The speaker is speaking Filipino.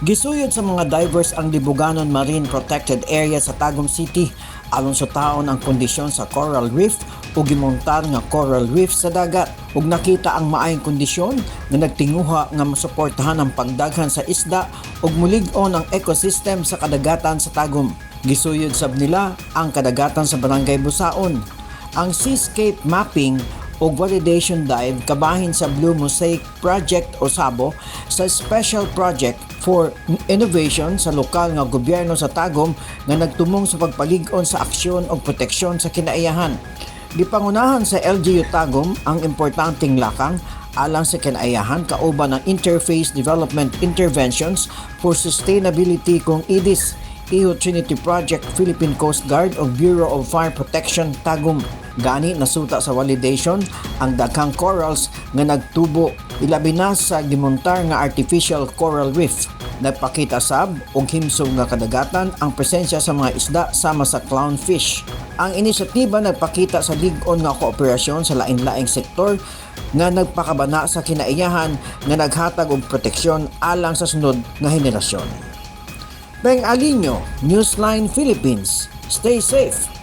Gisuyod sa mga divers ang Libuganon Marine Protected Area sa Tagum City aron sa taon ang kondisyon sa coral reef o gimontar nga coral reef sa dagat ug nakita ang maayong kondisyon nga nagtinguha nga masuportahan ang pagdaghan sa isda ug mulig-on ang ecosystem sa kadagatan sa Tagum. Gisuyod sab nila ang kadagatan sa Barangay Busaon. Ang seascape mapping o validation dive kabahin sa Blue Mosaic Project o SABO sa Special Project for Innovation sa lokal nga gobyerno sa Tagum nga nagtumong sa pagpalig-on sa aksyon o proteksyon sa kinaiyahan. Gipangunahan sa LGU Tagum ang importanteng lakang alang sa kinaiyahan kauban ng Interface Development Interventions for Sustainability kung IDIS, Iho Trinity Project, Philippine Coast Guard o Bureau of Fire Protection Tagum. Gani nasuta sa validation ang daghang corals nga nagtubo ilabi na sa gimontar nga artificial coral reef. Nagpakita sab og himsog nga kadagatan ang presensya sa mga isda sama sa clownfish. Ang inisyatiba nagpakita sa lig-on nga kooperasyon sa lain-laing sektor nga nagpakabana sa kinaiyahan nga naghatag og proteksyon alang sa sunod nga henerasyon. Beng Alinyo, Newsline Philippines. Stay safe.